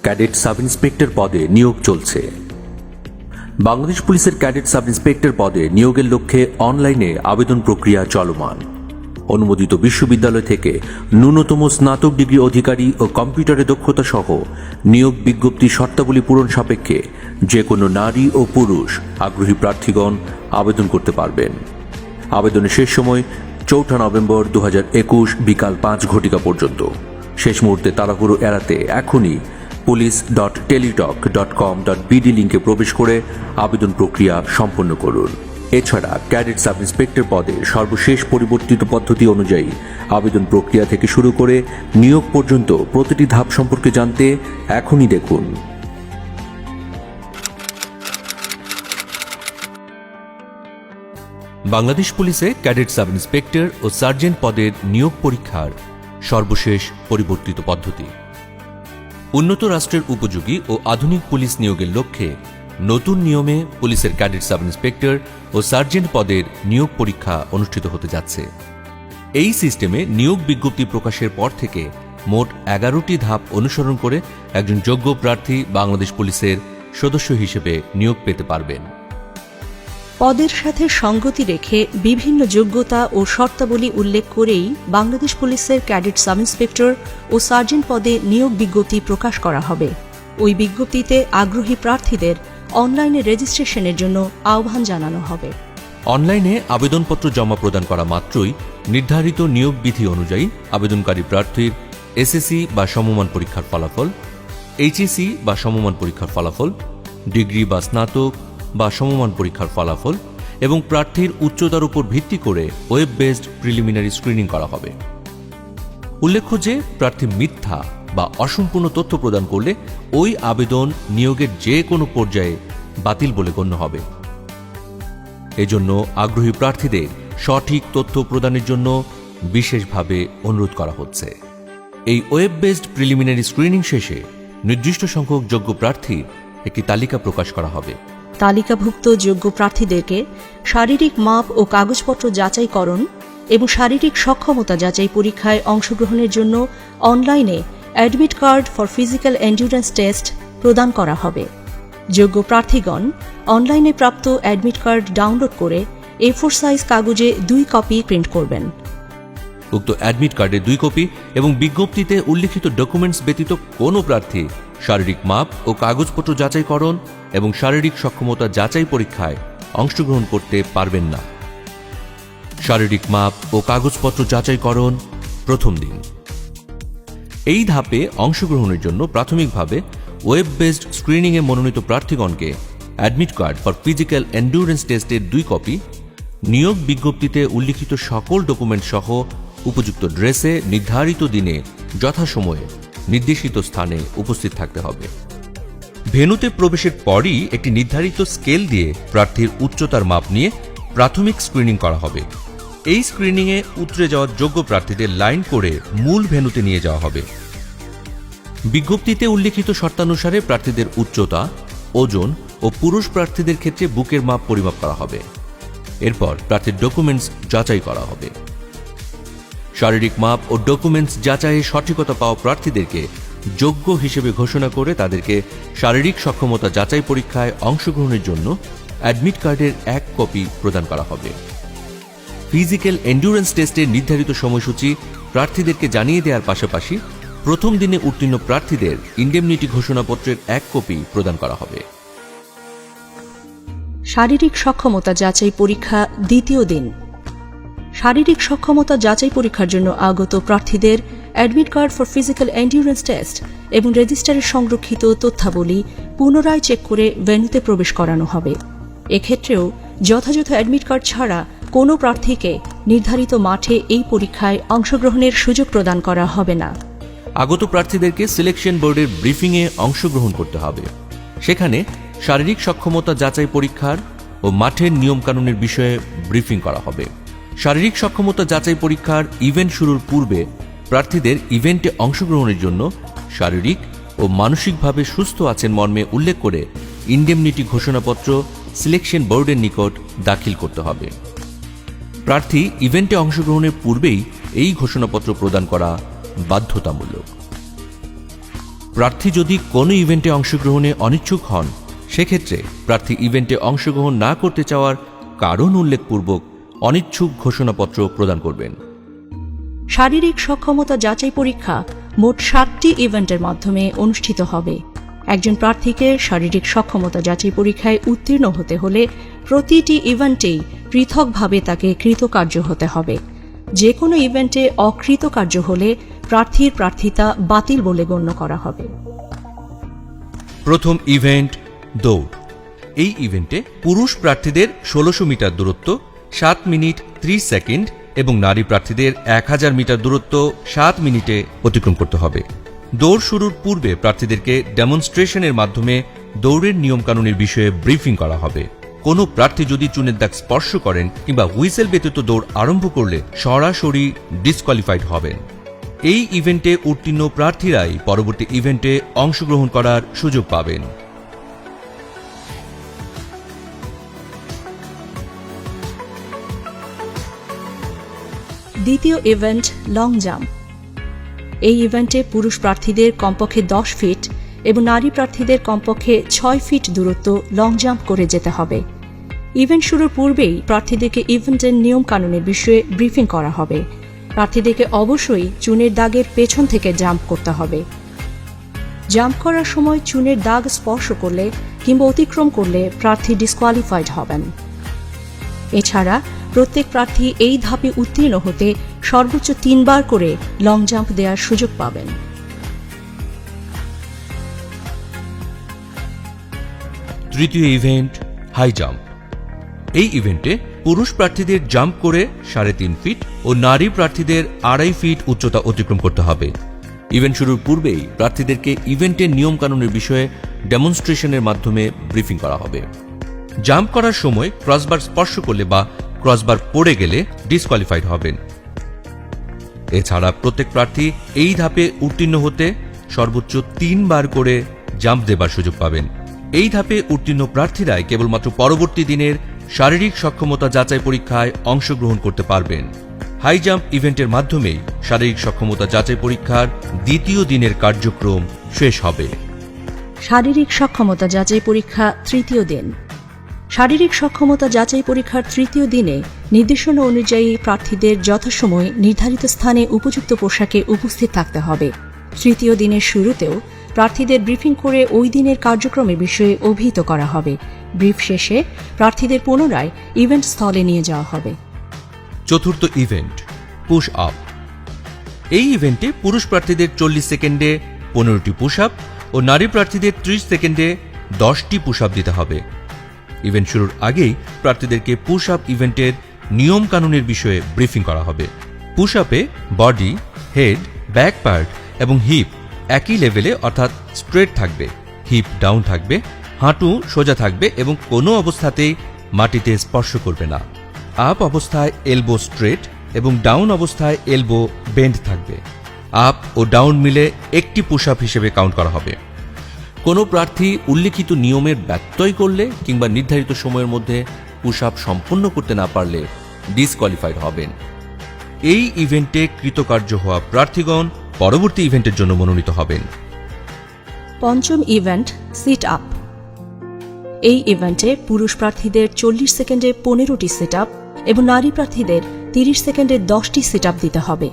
Cadet sub inspector পদে নিয়োগ চলছে। বাংলাদেশ পুলিশের ক্যাডেট সাব ইন্সপেক্টর পদে নিয়োগের লক্ষ্যে অনলাইনে আবেদন প্রক্রিয়া চলমান। অনুমোদিত বিশ্ববিদ্যালয় থেকে ন্যূনতম স্নাতক ডিগ্রি অধিকারী ও কম্পিউটারে দক্ষতা সহ নিয়োগ বিজ্ঞপ্তি শর্তাবলী পূরণ সাপেক্ষে যে কোনো নারী ও পুরুষ আগ্রহী প্রার্থীগণ আবেদন করতে পারবেন। আবেদনের শেষ সময় 4 নভেম্বর 2021 বিকাল 5 ঘটিকা পর্যন্ত। শেষ মুহূর্তে তাড়াহুড়ো এড়াতে এখনই police.teletalk.com.bd লিঙ্কে প্রবেশ করে আবেদন প্রক্রিয়া সম্পন্ন করুন। এছাড়া ক্যাডেট সাব ইন্সপেক্টর পদে সর্বশেষ পরিবর্তিত পদ্ধতি অনুযায়ী আবেদন প্রক্রিয়া থেকে শুরু করে নিয়োগ পর্যন্ত প্রতিটি ধাপ সম্পর্কে জানতে এখনই দেখুন। বাংলাদেশ পুলিশে ক্যাডেট সাব ইন্সপেক্টর ও সার্জেন্ট পদের নিয়োগ পরীক্ষার সর্বশেষ পরিবর্তিত পদ্ধতি। উন্নত রাষ্ট্রের উপযোগী ও আধুনিক পুলিশ নিয়োগের লক্ষ্যে নতুন নিয়মে পুলিশের ক্যাডেট সাব ইন্সপেক্টর ও সার্জেন্ট পদের নিয়োগ পরীক্ষা অনুষ্ঠিত হতে যাচ্ছে। এই সিস্টেমে নিয়োগ বিজ্ঞপ্তি প্রকাশের পর থেকে মোট 11টি ধাপ অনুসরণ করে একজন যোগ্য প্রার্থী বাংলাদেশ পুলিশের সদস্য হিসেবে নিয়োগ পেতে পারবেন। পদের সাথে সঙ্গতি রেখে বিভিন্ন যোগ্যতা ও শর্তাবলী উল্লেখ করেই বাংলাদেশ পুলিশের ক্যাডেট সাব ইন্সপেক্টর ও সার্জেন্ট পদে নিয়োগ বিজ্ঞপ্তি প্রকাশ করা হবে। ওই বিজ্ঞপ্তিতে আগ্রহী প্রার্থীদের অনলাইনে রেজিস্ট্রেশনের জন্য আহ্বান জানানো হবে। অনলাইনে আবেদনপত্র জমা প্রদান করা মাত্রই নির্ধারিত নিয়োগ বিধি অনুযায়ী আবেদনকারী প্রার্থীর এসএসসি বা সমমান পরীক্ষার ফলাফল, এইচএসসি বা সমমান পরীক্ষার ফলাফল, ডিগ্রি বা স্নাতক বা সমমান পরীক্ষার ফলাফল এবং প্রার্থীর উচ্চতার উপর ভিত্তি করে ওয়েব বেসড প্রিলিমিনারি স্ক্রিনিং করা হবে। উল্লেখ্য যে প্রার্থী মিথ্যা বা অসম্পূর্ণ তথ্য প্রদান করলে ওই আবেদন নিয়োগের যে কোনো পর্যায়ে বাতিল বলে গণ্য হবে। এজন্য আগ্রহী প্রার্থীদের সঠিক তথ্য প্রদানের জন্য বিশেষভাবে অনুরোধ করা হচ্ছে। এই ওয়েব বেসড প্রিলিমিনারি স্ক্রিনিং শেষে নির্দিষ্ট সংখ্যক যোগ্য প্রার্থীর একটি তালিকা প্রকাশ করা হবে। তালিকাভুক্ত যোগ্য প্রার্থীদেরকে শারীরিক মাপ ও কাগজপত্র যাচাইকরণ এবং শারীরিক সক্ষমতা যাচাই পরীক্ষায় অংশগ্রহণের জন্য অনলাইনে admit card for physical endurance test প্রদান করা হবে। যোগ্য প্রার্থীগণ অনলাইনে প্রাপ্ত অ্যাডমিট কার্ড ডাউনলোড করে A4 সাইজ কাগজে 2 কপি প্রিন্ট করবেন। উক্ত অ্যাডমিট কার্ডে 2 কপি এবং বিজ্ঞপ্তিতে উল্লিখিত ডকুমেন্টস ব্যতীত কোনো প্রার্থী শারীরিক মাপ ও কাগজপত্র যাচাইকরণ এবং শারীরিক সক্ষমতা যাচাই পরীক্ষায় অংশগ্রহণ করতে পারবেন না। শারীরিক মাপ ও কাগজপত্র যাচাইকরণ প্রথম দিন। এই ধাপে অংশগ্রহণের জন্য প্রাথমিকভাবে ওয়েব বেসড স্ক্রিনিংয়ে মনোনীত প্রার্থীগণকে admit card for physical endurance টেস্টের 2 কপি, নিয়োগ বিজ্ঞপ্তিতে উল্লিখিত সকল ডকুমেন্ট সহ উপযুক্ত ড্রেসে নির্ধারিত দিনে যথাসময়ে নির্দেশিত স্থানে উপস্থিত থাকতে হবে। ভেন্যুতে প্রবেশের পরই একটি নির্ধারিত স্কেল দিয়ে প্রার্থীর উচ্চতার মাপ নিয়ে প্রাথমিক স্ক্রিনিং করা হবে। এই স্ক্রিনিংয়ে উতরে যাওয়া যোগ্য প্রার্থীদের লাইন করে মূল ভেন্যুতে নিয়ে যাওয়া হবে। বিজ্ঞপ্তিতে উল্লিখিত শর্তানুসারে প্রার্থীদের উচ্চতা, ওজন ও পুরুষ প্রার্থীদের ক্ষেত্রে বুকের মাপ পরিমাপ করা হবে। এরপর প্রার্থীর ডকুমেন্টস যাচাই করা হবে। শারীরিক মাপ ও ডকুমেন্টস যাচাইয়ে সঠিকতা পাওয়া প্রার্থীদেরকে যোগ্য হিসেবে ঘোষণা করে তাদেরকে শারীরিক সক্ষমতা যাচাই পরীক্ষায় অংশগ্রহণের জন্য অ্যাডমিট কার্ডের 1 কপি প্রদান করা হবে। ফিজিক্যাল এন্ডুরেন্স টেস্টের নির্ধারিত সময়সূচি প্রার্থীদেরকে জানিয়ে দেওয়ার পাশাপাশি প্রথম দিনে উত্তীর্ণ প্রার্থীদের ইন্ডেমনিটি ঘোষণাপত্রের 1 কপি প্রদান করা হবে। শারীরিক সক্ষমতা যাচাই পরীক্ষা দ্বিতীয় দিন। শারীরিক সক্ষমতা যাচাই পরীক্ষার জন্য আগত প্রার্থীদের admit card for physical endurance test এবং রেজিস্টারে সংরক্ষিত তথ্যাবলী পুনরায় চেক করে ভেন্যুতে প্রবেশ করানো হবে। এক্ষেত্রেও যথাযথ অ্যাডমিট কার্ড ছাড়া কোনো প্রার্থীকে নির্ধারিত মাঠে এই পরীক্ষায় অংশগ্রহণের সুযোগ প্রদান করা হবে না। আগত প্রার্থীদেরকে সিলেকশন বোর্ডের ব্রিফিংয়ে অংশগ্রহণ করতে হবে। সেখানে শারীরিক সক্ষমতা যাচাই পরীক্ষার ও মাঠের নিয়মকানুনের বিষয়ে ব্রিফিং করা হবে। শারীরিক সক্ষমতা যাচাই পরীক্ষার ইভেন্ট শুরুর পূর্বে প্রার্থীদের ইভেন্টে অংশগ্রহণের জন্য শারীরিক ও মানসিকভাবে সুস্থ আছেন মর্মে উল্লেখ করে ইন্ডেমনিটি ঘোষণাপত্র সিলেকশন বোর্ডের নিকট দাখিল করতে হবে। প্রার্থী ইভেন্টে অংশগ্রহণের পূর্বেই এই ঘোষণাপত্র প্রদান করা বাধ্যতামূলক। প্রার্থী যদি কোনো ইভেন্টে অংশগ্রহণে অনিচ্ছুক হন, সেক্ষেত্রে প্রার্থী ইভেন্টে অংশগ্রহণ না করতে চাওয়ার কারণ উল্লেখপূর্বক অনিচ্ছুক ঘোষণাপত্র প্রদান করবেন। শারীরিক সক্ষমতা যাচাই পরীক্ষা মোট 7টি ইভেন্টের মাধ্যমে অনুষ্ঠিত হবে। একজন প্রার্থীকে শারীরিক সক্ষমতা যাচাই পরীক্ষায় উত্তীর্ণ হতে হলে প্রতিটি ইভেন্টেই পৃথকভাবে তাকে কৃতকার্য হতে হবে। যে কোনো ইভেন্টে অকৃতকার্য হলে প্রার্থীর প্রার্থিতা বাতিল বলে গণ্য করা হবে। প্রথম ইভেন্ট দৌড়। এই ইভেন্টে পুরুষ প্রার্থীদের 1600 মিটার দূরত্ব 7 মিনিট 30 সেকেন্ড এবং নারী প্রার্থীদের 1000 মিটার দূরত্ব 7 মিনিটে অতিক্রম করতে হবে। দৌড় শুরুর পূর্বে প্রার্থীদেরকে ডেমনস্ট্রেশনের মাধ্যমে দৌড়ের নিয়মকানুনের বিষয়ে ব্রিফিং করা হবে। কোনো প্রার্থী যদি চুনের দাগ স্পর্শ করেন কিংবা হুইসেল ব্যতীত দৌড় আরম্ভ করলে সরাসরি ডিসকোয়ালিফাইড হবেন। এই ইভেন্টে উত্তীর্ণ প্রার্থীরাই পরবর্তী ইভেন্টে অংশগ্রহণ করার সুযোগ পাবেন। দ্বিতীয় ইভেন্ট লং জাম্প। এই ইভেন্টে পুরুষ প্রার্থীদের কমপক্ষে 10 ফিট এবং নারী প্রার্থীদের কমপক্ষে 6 ফিট দূরত্ব লং জাম্প করে যেতে হবে। ইভেন্ট শুরুর পূর্বেই প্রার্থীদেরকে ইভেন্টের নিয়ম কানুনের বিষয়ে ব্রিফিং করা হবে। প্রার্থীদেরকে অবশ্যই চুনের দাগের পেছন থেকে জাম্প করতে হবে। জাম্প করার সময় চুনের দাগ স্পর্শ করলে কিংবা অতিক্রম করলে প্রার্থী ডিসকোয়ালিফাইড হবেন। এছাড়া প্রত্যেক প্রার্থী এই ধাপে উত্তীর্ণ হতে সর্বোচ্চ 3 বার করে লং জাম্প দেওয়ার সুযোগ পাবেন। তৃতীয় ইভেন্ট হাই জাম্প। এই ইভেন্টে পুরুষ প্রার্থীদের জাম্প করে 3.5 ফিট ও নারী প্রার্থীদের 2.5 ফিট উচ্চতা অতিক্রম করতে হবে। ইভেন্ট শুরুর পূর্বেই প্রার্থীদেরকে ইভেন্টের নিয়মকানুনের বিষয়ে ডেমনস্ট্রেশনের মাধ্যমে ব্রিফিং করা হবে। জাম্প করার সময় ক্রসবার স্পর্শ করলে বা ক্রসবার পড়ে গেলে ডিসকোয়ালিফাইড হবেন। এছাড়া প্রত্যেক প্রার্থী এই ধাপে উত্তীর্ণ হতে সর্বোচ্চ 3 বার করে জাম্প দেবার সুযোগ পাবেন। এই ধাপে উত্তীর্ণ প্রার্থীরাই কেবলমাত্র পরবর্তী দিনের শারীরিক সক্ষমতা যাচাই পরীক্ষায় অংশগ্রহণ করতে পারবেন। হাই জাম্প ইভেন্টের মাধ্যমেই শারীরিক সক্ষমতা যাচাই পরীক্ষার দ্বিতীয় দিনের কার্যক্রম শেষ হবে। শারীরিক সক্ষমতা যাচাই পরীক্ষা তৃতীয় দিন। শারীরিক সক্ষমতা যাচাই পরীক্ষার তৃতীয় দিনে নির্দেশনা অনুযায়ী প্রার্থীদের যথাসময়ে নির্ধারিত স্থানে উপযুক্ত পোশাকে উপস্থিত থাকতে হবে। তৃতীয় দিনের শুরুতেও প্রার্থীদের ব্রিফিং করে ওই দিনের কার্যক্রমের বিষয়ে অভিহিত করা হবে। ব্রিফ শেষে প্রার্থীদের পুনরায় ইভেন্ট স্থলে নিয়ে যাওয়া হবে। চতুর্থ ইভেন্ট পুশ আপ। এই ইভেন্টে পুরুষ প্রার্থীদের 40 সেকেন্ডে 15টি পুশ আপ ও নারী প্রার্থীদের 30 সেকেন্ডে 10টি পুশ আপ দিতে হবে। ইভেন্ট শুরুর আগেই প্রার্থীদেরকে পুশ আপ ইভেন্টের নিয়ম কানুনের বিষয়ে ব্রিফিং করা হবে। পুশ আপে বডি, হেড, ব্যাক পার্ট এবং হিপ একই লেভেলে অর্থাৎ স্ট্রেট থাকবে, হিপ ডাউন থাকবে, হাঁটু সোজা থাকবে এবং কোনো অবস্থাতেই মাটিতে স্পর্শ করবে না। আপ অবস্থায় এলবো স্ট্রেট এবং ডাউন অবস্থায় এলবো বেন্ড থাকবে। আপ ও ডাউন মিলে একটি পুশ আপ হিসেবে কাউন্ট করা হবে। কোনো প্রার্থী উল্লিখিত নিয়মের ব্যত্যয় করলে কিংবা নির্ধারিত সময়ের মধ্যে পুশ আপ সম্পন্ন করতে না পারলে ডিসকোয়ালিফাইড হবেন। এই ইভেন্টে কৃতকার্য হওয়া প্রার্থীগণ পরবর্তী ইভেন্টের জন্য মনোনীত হবেন। পঞ্চম ইভেন্ট সিট আপ। এই ইভেন্টে পুরুষ প্রার্থীদের 40 সেকেন্ডে 15টি সিট আপ এবং নারী প্রার্থীদের 30 সেকেন্ডে 10টি সিট আপ দিতে হবে।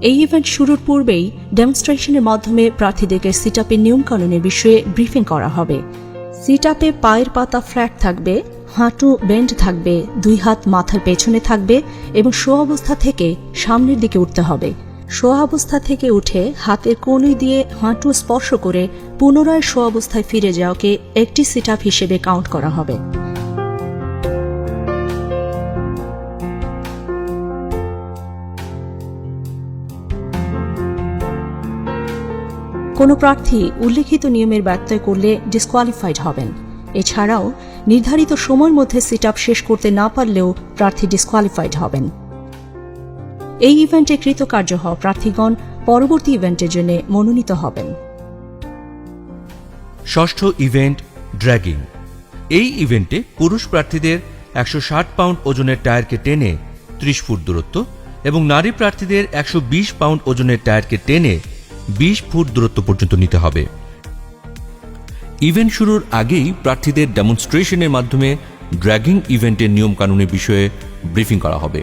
এই ইভেন্ট শুরুর পূর্বেই ডেমনস্ট্রেশনের মাধ্যমে প্রার্থীদেরকে সিট আপের নিয়মকানুনের বিষয়ে ব্রিফিং করা হবে। সিট আপে পায়ের পাতা ফ্ল্যাট থাকবে, হাঁটু বেন্ড থাকবে, 2 হাত মাথার পেছনে থাকবে এবং শো অবস্থা থেকে সামনের দিকে উঠতে হবে। শো অবস্থা থেকে উঠে হাতের কনুই দিয়ে হাঁটু স্পর্শ করে পুনরায় শো অবস্থায় ফিরে যাওয়াকে একটি সিট আপ হিসেবে কাউন্ট করা হবে। কোনো প্রার্থী উল্লিখিত নিয়মের ব্যত্যয় করলে ডিসকোয়ালিফাইড হবেন। এছাড়াও নির্ধারিত সময়ের মধ্যে সিট আপ শেষ করতে না পারলেও প্রার্থী ডিসকোয়ালিফাইড হবেন। এই ইভেন্টে কৃতকার্য হওয়া প্রার্থীগণ পরবর্তী ইভেন্টের জন্য মনোনীত হবেন। ষষ্ঠ ইভেন্ট ড্র্যাগিং। এই ইভেন্টে পুরুষ প্রার্থীদের 160 পাউন্ড ওজনের টায়ারকে টেনে 30 ফুট দূরত্ব এবং নারী প্রার্থীদের 120 পাউন্ড ওজনের টায়ারকে টেনে 20 ফুট দূরত্ব পর্যন্ত নিতে হবে। ইভেন্ট শুরুর আগেই প্রার্থীদের ডেমনস্ট্রেশনের মাধ্যমে ড্র্যাগিং ইভেন্টের নিয়মকানুনের বিষয়ে ব্রিফিং করা হবে।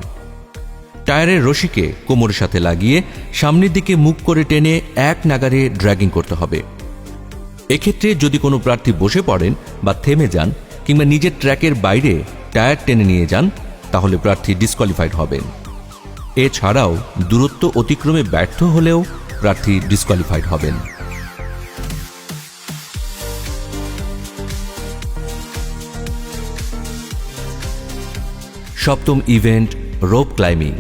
টায়ারের রশিকে কোমরের সাথে লাগিয়ে সামনের দিকে মুখ করে টেনে এক নাগারে ড্র্যাগিং করতে হবে। এক্ষেত্রে যদি কোনো প্রার্থী বসে পড়েন বা থেমে যান কিংবা নিজের ট্র্যাকের বাইরে টায়ার টেনে নিয়ে যান তাহলে প্রার্থী ডিসকোয়ালিফাইড হবেন। এছাড়াও দূরত্ব অতিক্রমে ব্যর্থ হলেও প্রার্থী ডিসকোয়ালিফাইড হবেন। সপ্তম ইভেন্ট রোপ ক্লাইম্বিং।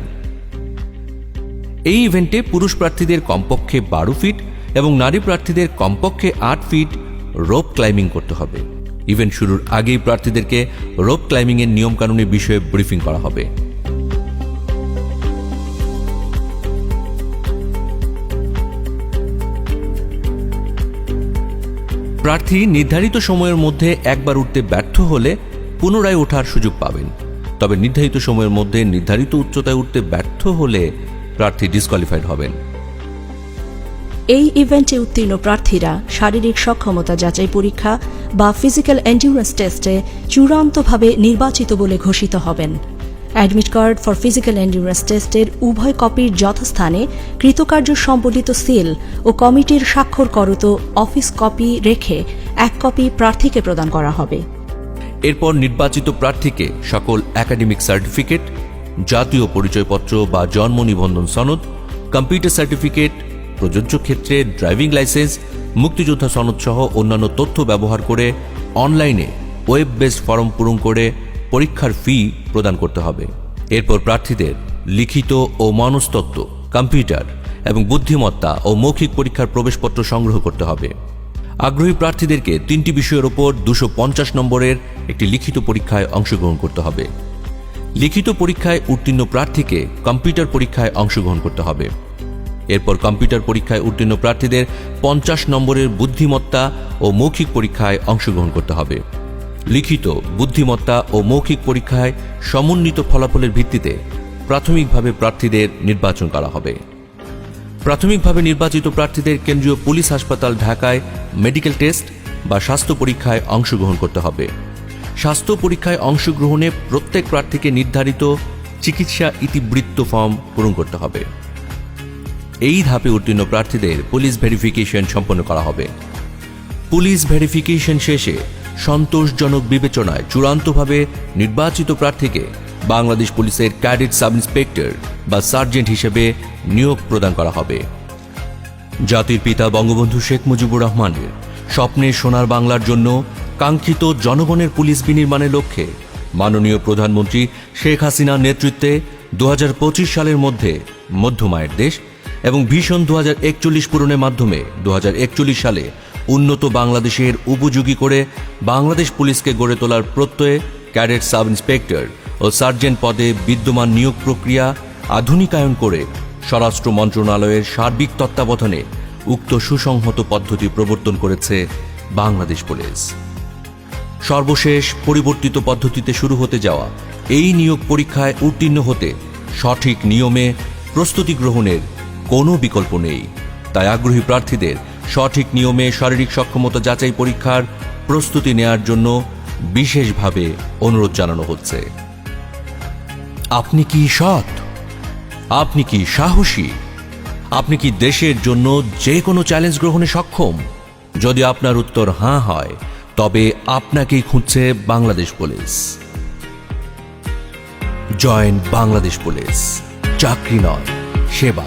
এই ইভেন্টে পুরুষ প্রার্থীদের কমপক্ষে 12 ফিট এবং নারী প্রার্থীদের কমপক্ষে 8 ফিট রোপ ক্লাইম্বিং করতে হবে। ইভেন্ট শুরুর আগেই প্রার্থীদেরকে রোপ ক্লাইম্বিং এর নিয়মকানুনের বিষয়ে ব্রিফিং করা হবে। প্রার্থী নির্ধারিত সময়ের মধ্যে একবার উঠতে ব্যর্থ হলে পুনরায় ওঠার সুযোগ পাবেন। তবে নির্ধারিত সময়ের মধ্যে নির্ধারিত উচ্চতায় উঠতে ব্যর্থ হলে প্রার্থী ডিসকোয়ালিফাইড হবেন। এই ইভেন্টে উত্তীর্ণ প্রার্থীরা শারীরিক সক্ষমতা যাচাই পরীক্ষা বা ফিজিক্যাল এন্ডিউরেন্স টেস্টে চূড়ান্তভাবে নির্বাচিত বলে ঘোষিত হবেন। Admit card for physical endurance টেস্টের উভয় কপির যথাস্থানে কৃতকার্য সম্বলিত সিল ও কমিটির স্বাক্ষরকরত অফিস কপি রেখে এক কপি প্রার্থীকে প্রদান করা হবে। এরপর নির্বাচিত প্রার্থীকে সকল একাডেমিক সার্টিফিকেট, জাতীয় পরিচয়পত্র বা জন্ম নিবন্ধন সনদ, কম্পিউটার সার্টিফিকেট, প্রযোজ্য ক্ষেত্রে ড্রাইভিং লাইসেন্স, মুক্তিযোদ্ধা সনদ সহ অন্যান্য তথ্য ব্যবহার করে অনলাইনে ওয়েব বেসড ফর্ম পূরণ করে পরীক্ষার ফি প্রদান করতে হবে। এরপর প্রার্থীদের লিখিত ও মনস্তত্ত্ব, কম্পিউটার এবং বুদ্ধিমত্তা ও মৌখিক পরীক্ষার প্রবেশপত্র সংগ্রহ করতে হবে। আগ্রহী প্রার্থীদেরকে 3টি বিষয়ের ওপর 250 নম্বরের একটি লিখিত পরীক্ষায় অংশগ্রহণ করতে হবে। লিখিত পরীক্ষায় উত্তীর্ণ প্রার্থীকে কম্পিউটার পরীক্ষায় অংশগ্রহণ করতে হবে। এরপর কম্পিউটার পরীক্ষায় উত্তীর্ণ প্রার্থীদের 50 নম্বরের বুদ্ধিমত্তা ও মৌখিক পরীক্ষায় অংশগ্রহণ করতে হবে। লিখিত, বুদ্ধিমত্তা ও মৌখিক পরীক্ষায় সমন্বিত ফলাফলের ভিত্তিতে প্রাথমিকভাবে প্রার্থীদের নির্বাচন করা হবে। প্রাথমিকভাবে নির্বাচিত প্রার্থীদের কেন্দ্রীয় পুলিশ হাসপাতাল ঢাকায় মেডিকেল টেস্ট বা স্বাস্থ্য পরীক্ষায় অংশগ্রহণ করতে হবে। স্বাস্থ্য পরীক্ষায় অংশগ্রহণে প্রত্যেক প্রার্থীকে নির্ধারিত চিকিৎসা ইতিবৃত্ত ফর্ম পূরণ করতে হবে। এই ধাপে উত্তীর্ণ প্রার্থীদের পুলিশ ভেরিফিকেশন সম্পন্ন করা হবে। পুলিশ ভেরিফিকেশন শেষে সন্তোষজনক বিবেচনায় চূড়ান্তভাবে নির্বাচিত প্রার্থীকে বাংলাদেশ পুলিশের ক্যাডেট সাব ইন্সপেক্টর বা সার্জেন্ট হিসেবে নিয়োগ প্রদান করা হবে। জাতির পিতা বঙ্গবন্ধু শেখ মুজিবুর রহমানের স্বপ্নের সোনার বাংলার জন্য কাঙ্ক্ষিত জনগণের পুলিশ বিনির্মাণের লক্ষ্যে মাননীয় প্রধানমন্ত্রী শেখ হাসিনার নেতৃত্বে 2025 সালের মধ্যে মধ্যমায়ের দেশ এবং ভিশন 2041 পূরণের মাধ্যমে 2041 সালে উন্নত বাংলাদেশের উপযোগী করে বাংলাদেশ পুলিশকে গড়ে তোলার প্রত্যয়ে ক্যাডেট সাব ইন্সপেক্টর ও সার্জেন্ট পদে বিদ্যমান নিয়োগ প্রক্রিয়া আধুনিকায়ন করে স্বরাষ্ট্র মন্ত্রণালয়ের সার্বিক তত্ত্বাবধানে উক্ত সুসংহত পদ্ধতি প্রবর্তন করেছে বাংলাদেশ পুলিশ। সর্বশেষ পরিবর্তিত পদ্ধতিতে শুরু হতে যাওয়া এই নিয়োগ পরীক্ষায় উত্তীর্ণ হতে সঠিক নিয়মে প্রস্তুতি গ্রহণের কোনো বিকল্প নেই। তাই আগ্রহী প্রার্থীদের সঠিক নিয়মে শারীরিক সক্ষমতা যাচাই পরীক্ষার প্রস্তুতি নেয়ার জন্য বিশেষভাবে অনুরোধ জানানো হচ্ছে। আপনি কি সৎ? আপনি কি সাহসী? আপনি কি দেশের জন্য যে কোনো চ্যালেঞ্জ গ্রহণে সক্ষম? যদি আপনার উত্তর হ্যাঁ হয় তবে আপনাকেই খুঁজছে Bangladesh police. Join Bangladesh police. চাকরি নয়, সেবা।